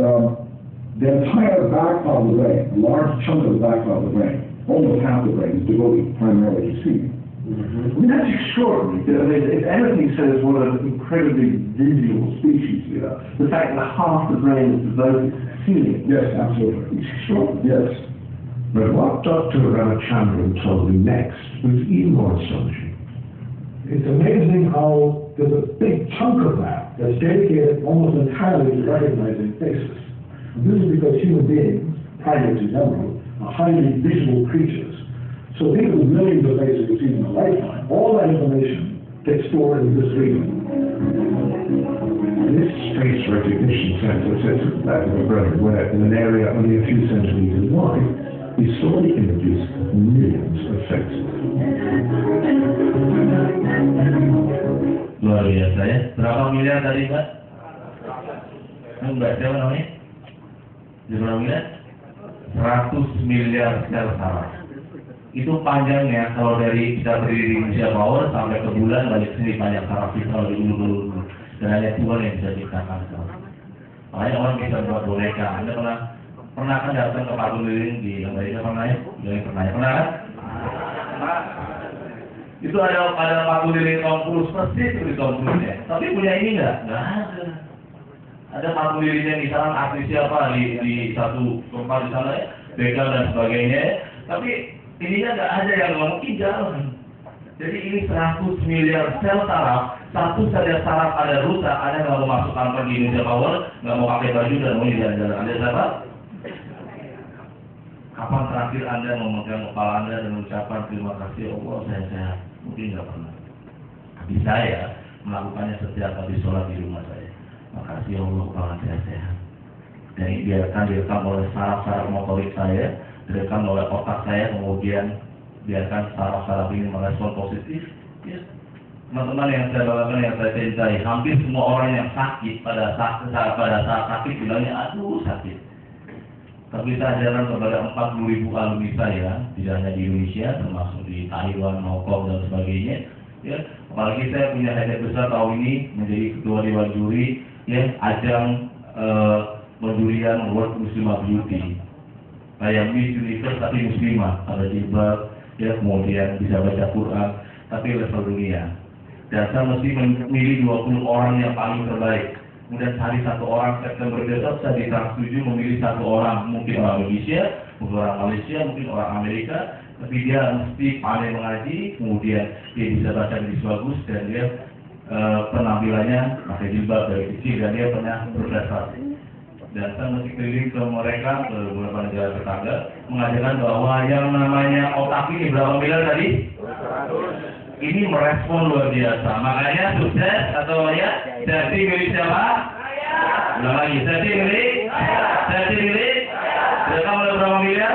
the entire back part of the brain, a large chunk of the back part of the brain, almost half the brain, is devoted primarily to seeing. I mean, that's extraordinary. I mean, if anything says what an incredibly visual species we are, the fact that half the brain is devoted to seeing. Yes, absolutely. It's extraordinary. Yes. But what Dr. Ramachandran told me next was even more astonishing. It's amazing how there's a big chunk of that that's dedicated almost entirely to recognizing faces. And this is because human beings, primates in general, are highly visual creatures. So think of the millions of faces you've seen in a lifetime. All that information gets stored in this region. This face recognition sensor sits at the back of the brain, where in an area only a few centimeters wide, we saw the images of millions of faces. Luar biasa, ya. Berapa miliar tadi, Mbak? Mbak, siapa namanya? Berapa miliar? 100 miliar sel saraf. Itu panjangnya kalau dari kita berdiri di Indonesia Power sampai ke bulan balik sini panjang saraf kita kalau diulur-ulur. Dan hanya Tuhan yang bisa ciptakan saraf. Makanya orang bisa buat boneka. Anda pernah kan datang ke patung lilin di Amerika, pernah ya? Pernah kan? Itu ada patung lilin Tom Cruise, persis itu di Tom Cruise ya. Tapi punya ini nggak ada. Ada patung lilinnya misalnya artis siapa di satu tempat di sana ya, Beckham dan sebagainya ya. Tapi ininya nggak ada yang mungkin jalan. Jadi ini 100 miliar sel saraf, satu saja saraf ada rusak, Anda nggak mau masuk kantor di Indonesia Power, nggak mau pakai baju dan mau jalan-jalan. Anda siapa? Kapan terakhir Anda memegang kepala Anda dan mengucapkan terima kasih Allah saya sehat? Mungkin nggak pernah. Tapi saya melakukannya setiap habis sholat di rumah saya. Makasih Allah kepala saya sehat. Dan ini biarkan direkam oleh saraf-saraf motorik saya, direkam oleh otak saya, kemudian biarkan saraf-saraf ini merespon positif. Ya. Teman-teman yang saya banggakan, yang saya cintai, hampir semua orang yang sakit pada saat sakit bilangnya aduh sakit. Tapi saya ajarkan kepada 40.000 alumni saya, tidak hanya di Indonesia, termasuk di Taiwan, Hong Kong dan sebagainya. Ya, apalagi saya punya hadiah besar tahun ini menjadi ketua dewan juri, ya, ajang penjurian World Muslimah Beauty. Kayak Miss Universe tapi Muslimah, ada jilbab, ya, kemudian bisa baca Quran, tapi level dunia. Dan saya mesti memilih 20 orang yang paling terbaik. Kemudian cari satu orang, September besok saya setuju memilih satu orang, mungkin orang Indonesia, mungkin orang Malaysia, mungkin orang Amerika, tapi dia mesti pandai mengaji, kemudian dia bisa baca tulis bagus, dan dia penampilannya pakai jilbab dari kecil, dan dia pernah berprestasi. Dan saya mesti keliling ke mereka, ke beberapa negara tetangga, mengajarkan bahwa yang namanya otak ini berapa miliar tadi? Ini merespon luar biasa. Makanya sukses atau ya, jadi milik siapa? Ulang lagi, jadi milik? Jadi milik? Mereka mulai berapa miliar?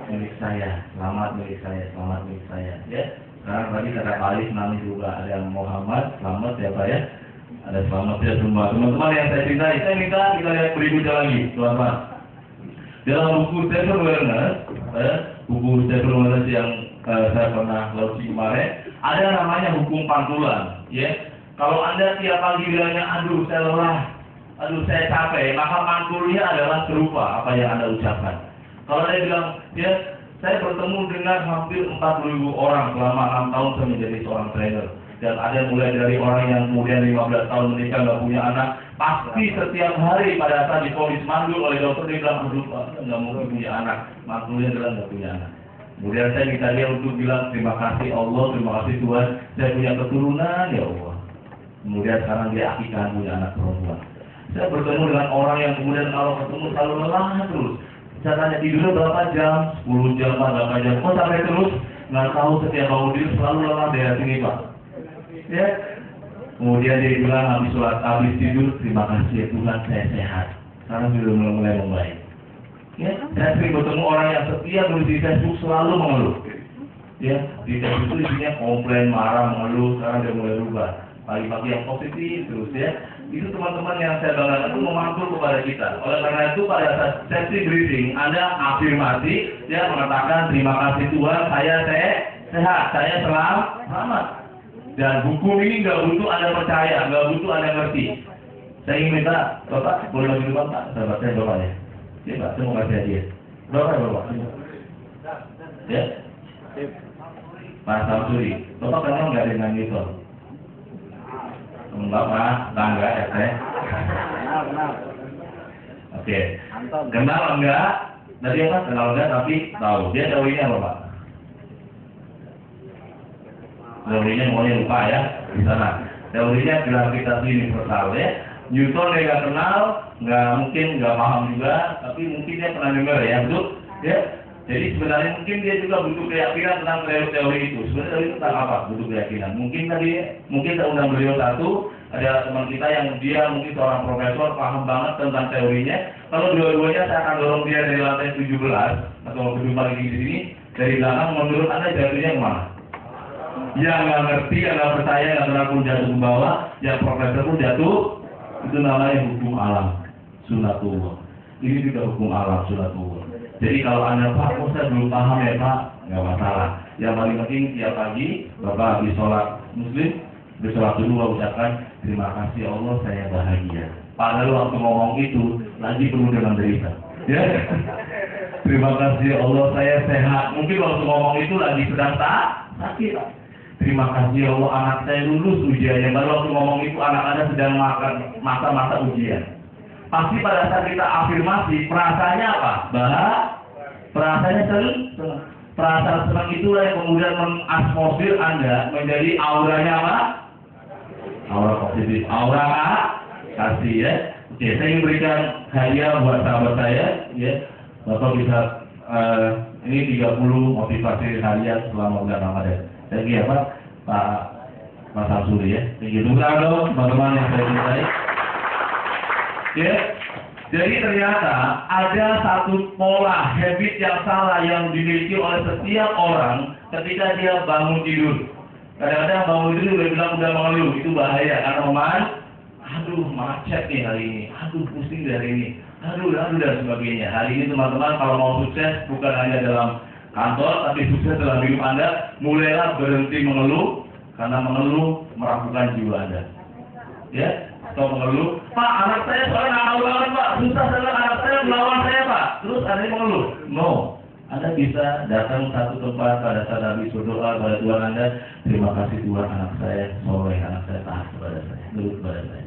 Milik saya, selamat milik saya, selamat milik saya. Ya, sekarang tadi kata Pak Ali namanya juga ada Muhammad, selamat ya Pak ya. Ada selamat ya semua teman-teman yang saya cintai. Saya minta kita lihat berikutnya lagi, teman-teman. Dalam buku Stephen Wellness, buku Stephen Wellness yang saya pernah launching kemarin, ada namanya hukum pantulan. Ya, kalau Anda tiap pagi bilangnya, aduh saya lelah, aduh saya capek, maka mantulnya adalah serupa apa yang Anda ucapkan. Kalau Anda bilang, ya saya bertemu dengan hampir 40.000 orang selama 6 tahun saya menjadi seorang trainer. Dan ada mulai dari orang yang kemudian 15 tahun menikah nggak punya anak, pasti setiap hari pada saat divonis mandul oleh dokter dia bilang, aduh Pak, nggak mungkin punya anak, mantulnya adalah nggak punya anak. Kemudian saya minta dia untuk bilang terima kasih Allah, terima kasih Tuhan, saya punya keturunan ya Allah. Kemudian sekarang dia akikah punya anak perempuan. Saya bertemu dengan orang yang kemudian kalau ketemu selalu lelah terus. Saya tanya tidurnya berapa jam, 10 jam, 8 jam, kok sampai terus? Nggak tahu, setiap bangun tidur selalu lelah daerah sini Pak. Ya, kemudian dia bilang habis sholat, habis tidur, terima kasih ya Tuhan saya sehat. Sekarang sudah mulai membaik. Ya, saya sering bertemu orang yang setiap nulis di Facebook selalu mengeluh. Ya, di Facebook itu isinya komplain, marah, mengeluh. Sekarang dia mulai berubah. Pagi-pagi yang positif terus ya. Itu teman-teman yang saya banggakan itu memantul kepada kita. Oleh karena itu pada saat sesi briefing ada afirmasi, dia mengatakan terima kasih Tuhan saya sehat, saya selamat. Dan hukum ini nggak butuh Anda percaya, nggak butuh Anda ngerti. Saya ingin minta Bapak, boleh maju depan Pak, sahabat saya Bapak ya. Ya Pak, saya mau kasih hadiah. Bapak. Ya. Pak Samsuri, Bapak kenal nggak dengan Newton? Enggak Pak, tangga ya saya. Kenal. Oke. Kenal enggak? Tadi apa? Kenal enggak tapi tahu. Dia teorinya apa Pak? Teorinya maunya lupa ya di sana. Teorinya gravitasi universal ya. Newton dia nggak kenal, nggak paham juga, tapi mungkin dia pernah dengar ya, betul? Ya. Jadi sebenarnya mungkin dia juga butuh keyakinan tentang teori itu. Sebenarnya itu tentang apa? Butuh keyakinan. Mungkin saya undang beliau satu, ada teman kita yang dia mungkin seorang profesor paham banget tentang teorinya. Kalau dua-duanya saya akan dorong dia dari lantai 17 atau gedung paling tinggi di sini dari belakang. Menurut Anda jatuhnya kemana? Yang nggak ngerti, yang nggak percaya, nggak pernah pun jatuh ke bawah, yang profesor pun jatuh. Itu namanya hukum alam, sunatullah. Ini juga hukum alam, sunatullah. Jadi kalau Anda Pak, kok saya belum paham ya Pak, nggak masalah. Yang paling penting tiap pagi Bapak habis sholat Muslim, habis sholat dulu ucapkan terima kasih Allah saya bahagia. Padahal waktu ngomong itu lagi penuh dengan derita. Ya. Terima kasih Allah saya sehat. Mungkin waktu ngomong itu lagi sedang sakit. Terima kasih Allah anak saya lulus ujiannya. Baru waktu ngomong itu anak Anda sedang makan masa-masa ujian. Pasti pada saat kita afirmasi, perasaannya apa? Perasaannya senang. Perasaan senang itulah yang kemudian mengatmosfer Anda menjadi auranya apa? Aura positif, aura kasih ya. Oke, saya ingin berikan hadiah buat sahabat saya ya. Bapak bisa ini 30 motivasi harian selama bulan Ramadan. Thank you ya Pak Samsuri ya. Thank you. Tunggu dong teman-teman yang saya cintai. Ya. Jadi ternyata ada satu pola habit yang salah yang dimiliki oleh setiap orang ketika dia bangun tidur. Kadang-kadang bangun tidur udah mengeluh, itu bahaya karena aduh macet nih hari ini, aduh pusing dari ini, aduh dan sebagainya. Hari ini teman-teman kalau mau sukses bukan hanya dalam kantor, tapi sukses dalam hidup Anda, mulailah berhenti mengeluh, karena mengeluh meragukan jiwa Anda. Ya, atau mengeluh, Pak anak saya soalnya nakal banget Pak, susah sekali anak saya melawan saya Pak, terus Anda mengeluh. No, Anda bisa datang satu tempat pada saat habis berdoa kepada Tuhan Anda, terima kasih Tuhan anak saya soleh, anak saya taat kepada saya, nurut kepada saya.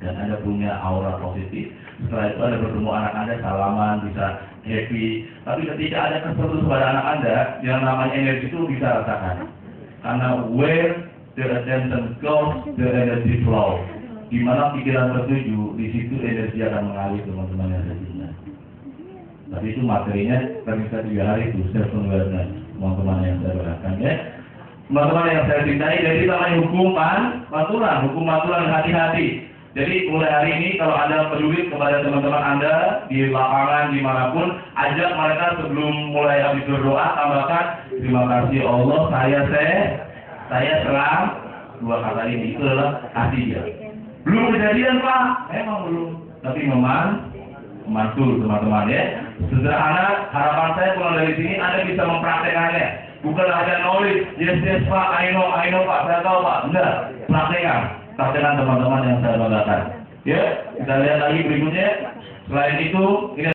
dan Anda punya aura positif. Setelah itu Anda bertemu anak Anda, salaman, bisa happy. Tapi ketika ada kesentuh pada anak Anda, yang namanya energi itu bisa rasakan. Karena where the attention goes, the energy flow. Di mana pikiran tertuju, di situ energi akan mengalir, teman-teman yang ada di sini. Tapi itu materinya terpisah 3 hari itu, self awareness, teman-teman yang saya berangkat ya. Teman-teman yang saya cintai, jadi namanya hukum pantulan, hati-hati. Jadi mulai hari ini kalau Anda peduli kepada teman-teman Anda di lapangan dimanapun, ajak mereka sebelum mulai habis berdoa, tambahkan terima kasih Allah, saya selang 2 kata ini, itu adalah hati dia. Belum kejadian Pak, memang belum, tapi memantul teman-teman ya. Sederhana, harapan saya pulang dari sini Anda bisa mempraktekannya. Bukan hanya knowledge, yes Pak, I know Pak, saya tahu Pak. Enggak, praktekan teman-teman yang saya banggakan. Ya, kita lihat lagi berikutnya. Selain itu, ini